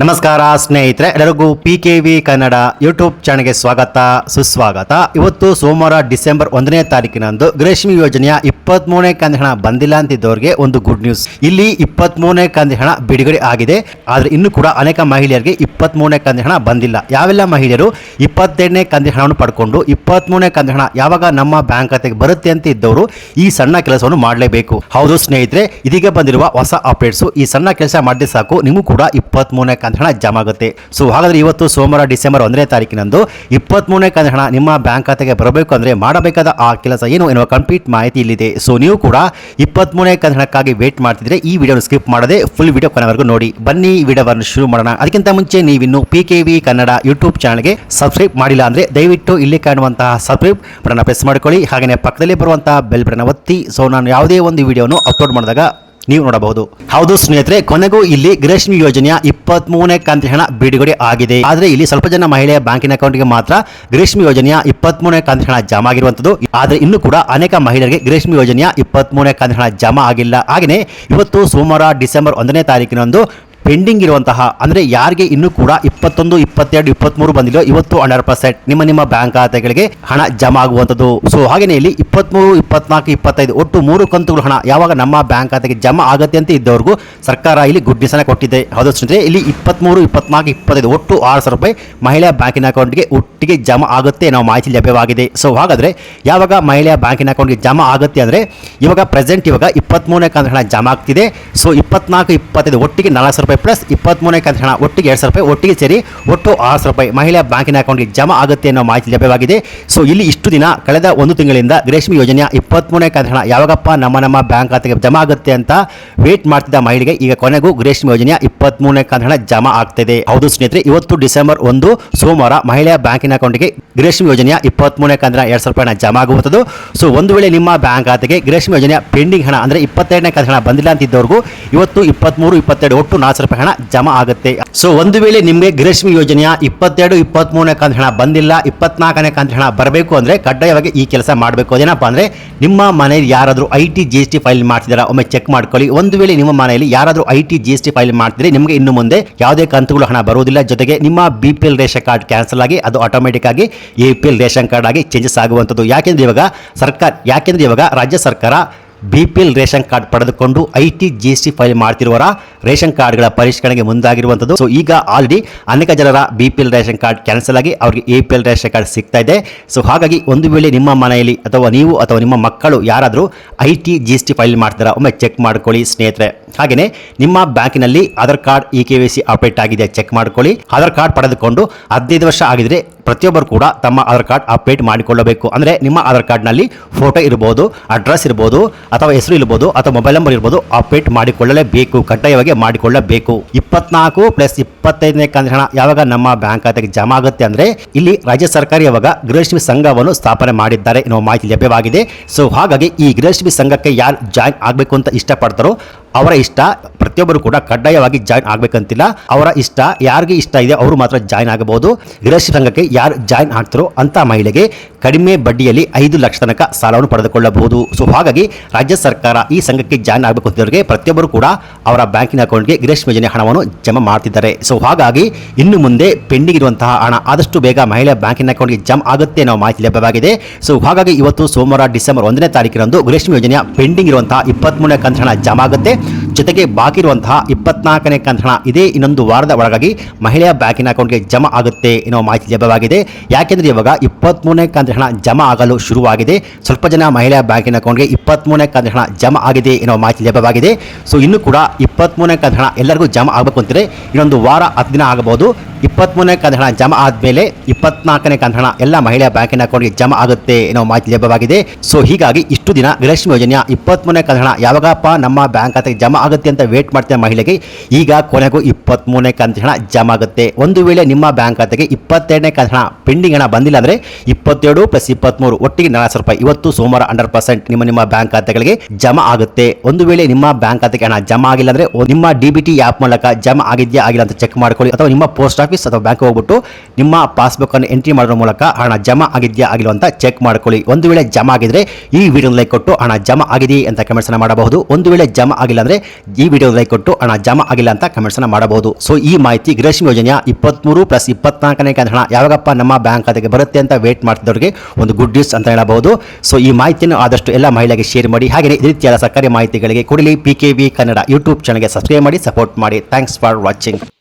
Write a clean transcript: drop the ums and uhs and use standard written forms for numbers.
ನಮಸ್ಕಾರ ಸ್ನೇಹಿತರೆ, ಎಲ್ಲರಿಗೂ PKV ಕನ್ನಡ ಯೂಟ್ಯೂಬ್ ಚಾನಲ್ಗೆ ಸ್ವಾಗತ ಸುಸ್ವಾಗತ. ಇವತ್ತು ಸೋಮವಾರ ಡಿಸೆಂಬರ್ 1ನೇ ತಾರೀಕಿನಂದು ಗೃಹಲಕ್ಷ್ಮಿ ಯೋಜನೆಯ 23ನೇ ಕಂತು ಹಣ ಬಂದಿಲ್ಲ ಅಂತಿದ್ದವರಿಗೆ ಒಂದು ಗುಡ್ ನ್ಯೂಸ್. ಇಲ್ಲಿ 23ನೇ ಕಂತು ಹಣ ಬಿಡುಗಡೆ ಆಗಿದೆ. ಆದರೆ ಇನ್ನೂ ಕೂಡ ಅನೇಕ ಮಹಿಳೆಯರಿಗೆ 23ನೇ ಕಂತು ಹಣ ಬಂದಿಲ್ಲ. ಯಾವೆಲ್ಲ ಮಹಿಳೆಯರು 22ನೇ ಕಂತು ಹಣವನ್ನು ಪಡ್ಕೊಂಡು 23ನೇ ಕಂತು ಹಣ ಯಾವಾಗ ನಮ್ಮ ಬ್ಯಾಂಕ್ ಖಾತೆಗೆ ಬರುತ್ತೆ ಅಂತ ಇದ್ದವರು ಈ ಸಣ್ಣ ಕೆಲಸವನ್ನು ಮಾಡಲೇಬೇಕು. ಹೌದು ಸ್ನೇಹಿತರೆ, ಇದೀಗ ಬಂದಿರುವ ಹೊಸ ಅಪ್ಡೇಟ್ಸ್. ಈ ಸಣ್ಣ ಕೆಲಸ ಮಾಡಿದ್ರೆ ಸಾಕು, ನಿಮಗೂ ಕೂಡ 23ನೇ ಕಂತು ಹಣ ಜಮಾ ಆಗುತ್ತೆ. ಸೊ ಹಾಗಾದ್ರೆ ಇವತ್ತು ಸೋಮವಾರ ಡಿಸೆಂಬರ್ 1ನೇ ತಾರೀಕಿನಂದು 23ನೇ ಕಂತು ಹಣ ನಿಮ್ಮ ಬ್ಯಾಂಕ್ ಖಾತೆಗೆ ಬರಬೇಕು ಅಂದ್ರೆ ಮಾಡಬೇಕಾದ ಆ ಕೆಲಸ ಏನು ಎನ್ನುವ ಕಂಪ್ಲೀಟ್ ಮಾಹಿತಿ ಇಲ್ಲಿದೆ. ಸೊ ನೀವು ಕೂಡ 23ನೇ ಕಂತು ಹಣಕ್ಕಾಗಿ ವೇಟ್ ಮಾಡ್ತಿದ್ರೆ ಈ ವಿಡಿಯೋನ ಸ್ಕಿಪ್ ಮಾಡದೆ ಫುಲ್ ವಿಡಿಯೋ ಕೊನೆವರೆಗೂ ನೋಡಿ. ಬನ್ನಿ ವಿಡಿಯೋವನ್ನು ಶುರು ಮಾಡೋಣ. ಅದಕ್ಕಿಂತ ಮುಂಚೆ ನೀವಿನ್ನು PKV ಕನ್ನಡ ಯೂಟ್ಯೂಬ್ ಚಾನಲ್ಗೆ ಸಬ್ಸ್ಕ್ರೈಬ್ ಮಾಡಿಲ್ಲ ಅಂದ್ರೆ ದಯವಿಟ್ಟು ಇಲ್ಲಿ ಕಾಣುವಂತಹ ಸಬ್ಸ್ಕ್ರೈಬ್ ಬಟನ್ ಪ್ರೆಸ್ ಮಾಡ್ಕೊಳ್ಳಿ. ಹಾಗೆಯೇ ಪಕ್ಕದಲ್ಲಿ ಬರುವಂತಹ ಬೆಲ್ ಬಟನ್ ಒತ್ತಿ. ಸೊ ನಾನು ಯಾವುದೇ ಒಂದು ವಿಡಿಯೋನು ಅಪ್ಲೋಡ್ ಮಾಡಿದಾಗ ನೀವು ನೋಡಬಹುದು. ಹೌದು ಸ್ನೇಹಿತರೆ, ಕೊನೆಗೂ ಇಲ್ಲಿ ಗೃಹಲಕ್ಷ್ಮಿ ಯೋಜನೆಯ 23ನೇ ಕಂತು ಹಣ ಬಿಡುಗಡೆ ಆಗಿದೆ. ಆದ್ರೆ ಇಲ್ಲಿ ಸ್ವಲ್ಪ ಜನ ಮಹಿಳೆಯ ಬ್ಯಾಂಕಿನ ಅಕೌಂಟ್ಗೆ ಮಾತ್ರ ಗೃಹಲಕ್ಷ್ಮಿ ಯೋಜನೆಯ 23ನೇ ಕಂತು ಹಣ ಜಮಾ ಆಗಿರುವಂತದ್ದು. ಆದ್ರೆ ಇನ್ನೂ ಕೂಡ ಅನೇಕ ಮಹಿಳೆಯರಿಗೆ ಗೃಹಲಕ್ಷ್ಮಿ ಯೋಜನೆಯ 23ನೇ ಕಂತು ಹಣ ಜಮಾ ಆಗಿಲ್ಲ. ಹಾಗೆಯೇ ಇವತ್ತು ಸೋಮವಾರ ಡಿಸೆಂಬರ್ 1ನೇ ತಾರೀಕಿನಂದು ಪೆಂಡಿಂಗ್ ಇರುವಂತಹ ಅಂದ್ರೆ ಯಾರಿಗೆ ಇನ್ನೂ ಕೂಡ 21, 22, 23 ಬಂದಿಲ್ಲ, ಇವತ್ತು 100% ನಿಮ್ಮ ಬ್ಯಾಂಕ್ ಖಾತೆಗಳಿಗೆ ಹಣ ಜಮಾ ಆಗುವಂಥದ್ದು. ಸೊ ಹಾಗೆಯೇ ಇಲ್ಲಿ 23, 24, 25 ಒಟ್ಟು 3 ಕಂತುಗಳು ಹಣ ಯಾವಾಗ ನಮ್ಮ ಬ್ಯಾಂಕ್ ಖಾತೆಗೆ ಜಮಾ ಆಗುತ್ತೆ ಅಂತ ಇದ್ದವ್ರಿಗೂ ಸರ್ಕಾರ ಇಲ್ಲಿ ಗುಡ್ ನ್ಯೂಸ್ ಅನ್ನು ಕೊಟ್ಟಿದೆ. ಹೌದು ಸ್ನೇಹಿತರೆ, ಇಲ್ಲಿ 23, 24, 25 ಒಟ್ಟು 6,000 ರೂಪಾಯಿ ಮಹಿಳೆಯ ಬ್ಯಾಂಕಿನ ಅಕೌಂಟ್ಗೆ ಒಟ್ಟಿಗೆ ಜಮಾ ಆಗುತ್ತೆ ನಾವು ಮಾಹಿತಿ ಲಭ್ಯವಾಗಿದೆ. ಸೊ ಹಾಗಾದ್ರೆ ಯಾವಾಗ ಮಹಿಳೆಯ ಬ್ಯಾಂಕಿನ ಅಕೌಂಟ್ಗೆ ಜಮಾ ಆಗುತ್ತೆ ಅಂದ್ರೆ ಇವಾಗ 23ನೇ ಕಂತು ಹಣ ಜಮಾ ಆಗ್ತಿದೆ. ಸೊ 24, 25 ಒಟ್ಟಿಗೆ 4,000 ರೂಪಾಯಿ ಪ್ಲಸ್ 23ನೇ ಕಂತು ಹಣ ಒಟ್ಟಿಗೆ 2,000 ರೂಪಾಯಿ ಒಟ್ಟಿಗೆ ಸೇರಿ ಒಟ್ಟು 6,000 ರೂಪಾಯಿ ಮಹಿಳೆಯ ಬ್ಯಾಂಕಿನ ಅಕೌಂಟ್ಗೆ ಜಮಾ ಆಗುತ್ತೆ ಅನ್ನೋ ಮಾಹಿತಿ ಲಭ್ಯವಾಗಿದೆ. ಸೊ ಇಲ್ಲಿ ಇಷ್ಟು ದಿನ ಕಳೆದ ಒಂದು ತಿಂಗಳಿಂದ ಗೃಹಲಕ್ಷ್ಮಿ ಯೋಜನೆಯ 23ನೇ ಕಂತು ಹಣ ಯಾವಾಗಪ್ಪ ನಮ್ಮ ಬ್ಯಾಂಕ್ ಖಾತೆಗೆ ಜಮಾ ಆಗುತ್ತೆ ಅಂತ ವೇಟ್ ಮಾಡ್ತಿದ್ದ ಮಹಿಳೆಗೆ ಈಗ ಕೊನೆಗೂ ಗೃಹಲಕ್ಷ್ಮಿ ಯೋಜನೆಯ 23ನೇ ಕಂತು ಹಣ ಜಮಾ ಆಗ್ತಿದೆ. ಹೌದು ಸ್ನೇಹಿತರೆ, ಇವತ್ತು ಡಿಸೆಂಬರ್ 1 ಸೋಮವಾರ ಮಹಿಳೆಯ ಬ್ಯಾಂಕಿನ ಅಕೌಂಟ್ಗೆ ಗೃಹಲಕ್ಷ್ಮಿ ಯೋಜನೆಯ 23ನೇ ಕಂತು ಹಣ 2,000 ರೂಪಾಯಿ ಜಮಾ ಆಗುವಂಥದ್ದು. ಸೊ ಒಂದು ವೇಳೆ ನಿಮ್ಮ ಬ್ಯಾಂಕ್ ಖಾತೆಗೆ ಗೃಹಲಕ್ಷ್ಮಿ ಯೋಜನೆಯ ಪೆಂಡಿಂಗ್ ಹಣ ಅಂದ್ರೆ 22ನೇ ಕಂತು ಹಣ ಬಂದಿಲ್ಲ ಅಂತಿದ್ದವ್ರಿಗೂ ಇವತ್ತು 23, 22 ಒಟ್ಟು 4,000 ರೂಪಾಯಿ ಹಣ ಜಮಾ ಆಗುತ್ತೆ. ಸೊ ಒಂದು ವೇಳೆ ನಿಮಗೆ ಗೃಹಲಕ್ಷ್ಮಿ ಯೋಜನೆಯ 22, 23ನೇ ಕಂತು ಹಣ ಬಂದಿಲ್ಲ, 24ನೇ ಕಂತು ಹಣ ಬರಬೇಕು ಅಂದ್ರೆ ಕಡ್ಡಾಯವಾಗಿ ಈ ಕೆಲಸ ಮಾಡಬೇಕು. ಅದೇನಪ್ಪ ಅಂದ್ರೆ ನಿಮ್ಮ ಮನೆಯಲ್ಲಿ ಯಾರಾದರೂ IT GST ಫೈಲ್ ಮಾಡ್ತಿದಾರ ಒಮ್ಮೆ ಚೆಕ್ ಮಾಡ್ಕೊಳ್ಳಿ. ಒಂದು ವೇಳೆ ನಿಮ್ಮ ಮನೆಯಲ್ಲಿ ಯಾರಾದರೂ IT GST ಫೈಲ್ ಮಾಡ್ತಿದ್ರೆ ನಿಮಗೆ ಇನ್ನು ಮುಂದೆ ಯಾವುದೇ ಕಂತುಗಳು ಹಣ ಬರುವುದಿಲ್ಲ. ಜೊತೆಗೆ ನಿಮ್ಮ BPL ರೇಷನ್ ಕಾರ್ಡ್ ಕ್ಯಾನ್ಸಲ್ ಆಗಿ ಅದು ಆಟೋಮೆಟಿಕ್ ಆಗಿ APL ರೇಷನ್ ಕಾರ್ಡ್ ಆಗಿ ಚೇಂಜಸ್ ಆಗುವಂಥದ್ದು. ಯಾಕೆಂದ್ರೆ ಇವಾಗ ರಾಜ್ಯ ಸರ್ಕಾರ BPL ರೇಷನ್ ಕಾರ್ಡ್ ಪಡೆದುಕೊಂಡು IT GST ಫೈಲ್ ಮಾಡ್ತಿರುವವರ ರೇಷನ್ ಕಾರ್ಡ್ಗಳ ಪರಿಷ್ಕರಣೆಗೆ ಮುಂದಾಗಿರುವಂಥದ್ದು. ಸೊ ಈಗ ಆಲ್ರೆಡಿ ಅನೇಕ ಜನರ BPL ರೇಷನ್ ಕಾರ್ಡ್ ಕ್ಯಾನ್ಸಲ್ ಆಗಿ ಅವರಿಗೆ APL ರೇಷನ್ ಕಾರ್ಡ್ ಸಿಗ್ತಾ ಇದೆ. ಸೊ ಹಾಗಾಗಿ ಒಂದು ವೇಳೆ ನಿಮ್ಮ ಮನೆಯಲ್ಲಿ ಅಥವಾ ನೀವು ಅಥವಾ ನಿಮ್ಮ ಮಕ್ಕಳು ಯಾರಾದರೂ IT GST ಫೈಲ್ ಮಾಡ್ತಾರ ಒಮ್ಮೆ ಚೆಕ್ ಮಾಡ್ಕೊಳ್ಳಿ ಸ್ನೇಹಿತರೆ. ಹಾಗೆಯೇ ನಿಮ್ಮ ಬ್ಯಾಂಕಿನಲ್ಲಿ ಆಧಾರ್ ಕಾರ್ಡ್ EKYC ಅಪ್ಡೇಟ್ ಆಗಿದೆ ಚೆಕ್ ಮಾಡ್ಕೊಳ್ಳಿ. ಆಧಾರ್ ಕಾರ್ಡ್ ಪಡೆದುಕೊಂಡು 15 ವರ್ಷ ಆಗಿದ್ರೆ ಪ್ರತಿಯೊಬ್ಬರು ಕೂಡ ತಮ್ಮ ಆಧಾರ್ ಕಾರ್ಡ್ ಅಪ್ಡೇಟ್ ಮಾಡಿಕೊಳ್ಳಬೇಕು. ಅಂದರೆ ನಿಮ್ಮ ಆಧಾರ್ ಕಾರ್ಡ್ನಲ್ಲಿ ಫೋಟೋ ಇರ್ಬೋದು, ಅಡ್ರೆಸ್ ಇರ್ಬೋದು, ಅಥವಾ ಹೆಸರು ಇರ್ಬೋದು, ಅಥವಾ ಮೊಬೈಲ್ ನಂಬರ್ ಇರ್ಬೋದು, ಅಪ್ಡೇಟ್ ಮಾಡಿಕೊಳ್ಳಲೇಬೇಕು, ಕಡ್ಡಾಯವಾಗಿ ಮಾಡಿಕೊಳ್ಳಬೇಕು. 24 ಪ್ಲಸ್ 25ನೇ ಕಂತು ಹಣ ಯಾವಾಗ ನಮ್ಮ ಬ್ಯಾಂಕ್ ಖಾತೆಗೆ ಜಮಾ ಆಗುತ್ತೆ ಅಂದ್ರೆ ಇಲ್ಲಿ ರಾಜ್ಯ ಸರ್ಕಾರ ಇವಾಗ ಗೃಹಲಕ್ಷ್ಮಿ ಸಂಘವನ್ನು ಸ್ಥಾಪನೆ ಮಾಡಿದ್ದಾರೆ ಎನ್ನುವ ಮಾಹಿತಿ ಲಭ್ಯವಾಗಿದೆ. ಸೊ ಹಾಗಾಗಿ ಈ ಗೃಹಲಕ್ಷ್ಮಿ ಸಂಘಕ್ಕೆ ಯಾರು ಜಾಯಿನ್ ಆಗಬೇಕು ಅಂತ ಇಷ್ಟಪಡ್ತಾರೋ ಅವರ ಇಷ್ಟ, ಪ್ರತಿಯೊಬ್ಬರು ಕೂಡ ಕಡ್ಡಾಯವಾಗಿ ಜಾಯಿನ್ ಆಗಬೇಕಂತಿಲ್ಲ. ಅವರ ಇಷ್ಟ, ಯಾರಿಗೆ ಇಷ್ಟ ಇದೆ ಅವರು ಮಾತ್ರ ಜಾಯಿನ್ ಆಗಬಹುದು. ಗೃಹಲಕ್ಷ್ಮಿ ಸಂಘಕ್ಕೆ ಯಾರು ಜಾಯಿನ್ ಆಗ್ತಾರೋ ಅಂತ ಮಹಿಳೆಗೆ ಕಡಿಮೆ ಬಡ್ಡಿಯಲ್ಲಿ 5 ಲಕ್ಷ ತನಕ ಸಾಲವನ್ನು ಪಡೆದುಕೊಳ್ಳಬಹುದು. ಸೊ ಹಾಗಾಗಿ ರಾಜ್ಯ ಸರ್ಕಾರ ಈ ಸಂಘಕ್ಕೆ ಜಾಯಿನ್ ಆಗಬೇಕು ಅಂತಿದ್ದವರಿಗೆ ಪ್ರತಿಯೊಬ್ಬರು ಕೂಡ ಅವರ ಬ್ಯಾಂಕಿನ ಅಕೌಂಟ್ಗೆ ಗೃಹಲಕ್ಷ್ಮಿ ಯೋಜನೆ ಹಣವನ್ನು ಜಮಾ ಮಾಡ್ತಿದ್ದಾರೆ. ಸೊ ಹಾಗಾಗಿ ಇನ್ನು ಮುಂದೆ ಪೆಂಡಿಂಗ್ ಇರುವಂತಹ ಹಣ ಆದಷ್ಟು ಬೇಗ ಮಹಿಳೆಯ ಬ್ಯಾಂಕಿನ ಅಕೌಂಟ್ಗೆ ಜಮಾ ಆಗುತ್ತೆ ಅನ್ನೋ ಮಾಹಿತಿ ಲಭ್ಯವಾಗಿದೆ. ಸೊ ಹಾಗಾಗಿ ಇವತ್ತು ಸೋಮವಾರ ಡಿಸೆಂಬರ್ 1ನೇ ತಾರೀಕಿನಂದು ಗೃಹಲಕ್ಷ್ಮಿ ಯೋಜನೆಯ ಪೆಂಡಿಂಗ್ ಇರುವಂತಹ 23ನೇ ಕಂತು ಹಣ ಜಮಾ ಆಗುತ್ತೆ. ಜೊತೆಗೆ ಬಾಕಿ ಇರುವಂತಹ 24ನೇ ಕಂತು ಹಣ ಇದೇ ಇನ್ನೊಂದು ವಾರದ ಒಳಗಾಗಿ ಮಹಿಳೆಯ ಬ್ಯಾಂಕಿನ ಅಕೌಂಟ್ಗೆ ಜಮಾ ಆಗುತ್ತೆ ಎನ್ನುವ ಮಾಹಿತಿ ಲಭ್ಯವಾಗಿದೆ. ಯಾಕೆಂದ್ರೆ ಇವಾಗ 23ನೇ ಕಂತು ಹಣ ಜಮಾ ಆಗಲು ಶುರುವಾಗಿದೆ. ಸ್ವಲ್ಪ ಜನ ಮಹಿಳೆಯ ಬ್ಯಾಂಕಿನ ಅಕೌಂಟ್ಗೆ 23ನೇ ಕಂತು ಹಣ ಜಮಾ ಆಗಿದೆ ಎನ್ನುವ ಮಾಹಿತಿ ಲಭ್ಯವಾಗಿದೆ. ಸೊ ಇನ್ನು ಕೂಡ 23ನೇ ಕಂತು ಹಣ ಎಲ್ಲರಿಗೂ ಜಮಾ ಆಗಬೇಕು ಅಂತಿದ್ರೆ ಇನ್ನೊಂದು ವಾರ 10 ದಿನ ಆಗಬಹುದು. 23ನೇ ಕಂತು ಹಣ ಜಮಾ ಆದಮೇಲೆ 24ನೇ ಕಂತು ಹಣ ಎಲ್ಲ ಮಹಿಳೆಯ ಬ್ಯಾಂಕಿನ ಅಕೌಂಟ್ಗೆ ಜಮಾ ಆಗುತ್ತೆ ಎನ್ನುವ ಮಾಹಿತಿ ಲಭ್ಯವಾಗಿದೆ. ಸೊ ಹೀಗಾಗಿ ಇಷ್ಟು ದಿನ ಗೃಹಲಕ್ಷ್ಮಿ ಯೋಜನೆಯ 23ನೇ ಕಂತು ಹಣ ಯಾವಾಗಪ್ಪ ನಮ್ಮ ಬ್ಯಾಂಕ್ ಖಾತೆಗೆ ಜಮಾ ಆಗುತ್ತೆ ಅಂತ ವೇಟ್ ಮಾಡ್ತಿದ್ದ ಮಹಿಳೆಗೆ ಈಗ ಕೊನೆಗೂ 23ನೇ ಕಂತು ಹಣ ಜಮಾ ಆಗುತ್ತೆ. ಒಂದು ವೇಳೆ ನಿಮ್ಮ ಬ್ಯಾಂಕ್ ಖಾತೆಗೆ 22ನೇ ಕಂತು ಹಣ ಪೆಂಡಿಂಗ್ ಹಣ ಬಂದಿಲ್ಲ ಅಂದ್ರೆ 22 ಪ್ಲಸ್ 23 ಒಟ್ಟಿಗೆ 4,000 ರೂಪಾಯಿ ಇವತ್ತು ಸೋಮವಾರ 100% ನಿಮ್ಮ ಬ್ಯಾಂಕ್ ಖಾತೆಗಳಿಗೆ ಜಮಾ ಆಗುತ್ತೆ. ಒಂದು ವೇಳೆ ನಿಮ್ಮ ಬ್ಯಾಂಕ್ ಖಾತೆಗೆ ಹಣ ಜಮಾ ಆಗಿಲ್ಲ ಅಂದ್ರೆ ನಿಮ್ಮ DBT ಆ್ಯಪ್ ಮೂಲಕ ಜಮಾ ಆಗಿದೆಯಾ ಆಗಿಲ್ಲ ಅಂತ ಚೆಕ್ ಮಾಡ್ಕೊಳ್ಳಿ. ಅಥವಾ ನಿಮ್ಮ ಪೋಸ್ಟ್ ಆಫೀಸ್ ಅಥವಾ ಬ್ಯಾಂಕ್ ಹೋಗ್ಬಿಟ್ಟು ನಿಮ್ಮ ಪಾಸ್ಬುಕ್ ಅನ್ನು ಎಂಟ್ರಿ ಮಾಡೋದ್ರ ಮೂಲಕ ಹಣ ಜಮಾ ಆಗಿದೆಯಾ ಆಗಿಲ್ಲ ಅಂತ ಚೆಕ್ ಮಾಡ್ಕೊಳ್ಳಿ. ಒಂದು ವೇಳೆ ಜಮಾ ಆಗಿದ್ರೆ ಈ ವಿಡಿಯೋನ ಲೈಕ್ ಕೊಟ್ಟು ಹಣ ಜಮಾ ಆಗಿದೆಯೇ ಅಂತ ಕಮೆಂಟ್ಸ್ ಮಾಡಬಹುದು. ಒಂದು ವೇಳೆ ಜಮಾ ಆಗಿಲ್ಲ ಅಂದ್ರೆ ಈ ವಿಡಿಯೋ ಲೈಕ್ ಕೊಟ್ಟು ಹಣ ಜಮಾ ಆಗಿಲ್ಲ ಅಂತ ಕಮೆಂಟ್ಸ್ ಮಾಡಬಹುದು. ಸೊ ಈ ಮಾಹಿತಿ ಗೃಹಲಕ್ಷ್ಮಿ ಯೋಜನೆಯ 23+24ನೇ ಕಂತಿನ ಹಣ ಯಾವಾಗಪ್ಪ ನಮ್ಮ ಬ್ಯಾಂಕ್ ಖಾತೆಗೆ ಬರುತ್ತೆ ಅಂತ ವೇಟ್ ಮಾಡ್ತಿದ್ದವರಿಗೆ ಒಂದು ಗುಡ್ ನ್ಯೂಸ್ ಅಂತ ಹೇಳಬಹುದು. ಸೊ ಈ ಮಾಹಿತಿಯನ್ನು ಆದಷ್ಟು ಎಲ್ಲ ಮಹಿಳೆಗೆ ಶೇರ್ ಮಾಡಿ. ಹಾಗೆ ಈ ರೀತಿಯಾದ ಸರ್ಕಾರಿ ಮಾಹಿತಿಗಳಿಗೆ ಕೂಡಲೇ PKV ಕನ್ನಡ ಯೂಟ್ಯೂಬ್ ಚಾನಲ್ಗೆ ಸಬ್ಸ್ಕ್ರೈಬ್ ಮಾಡಿ, ಸಪೋರ್ಟ್ ಮಾಡಿ. Thanks for watching.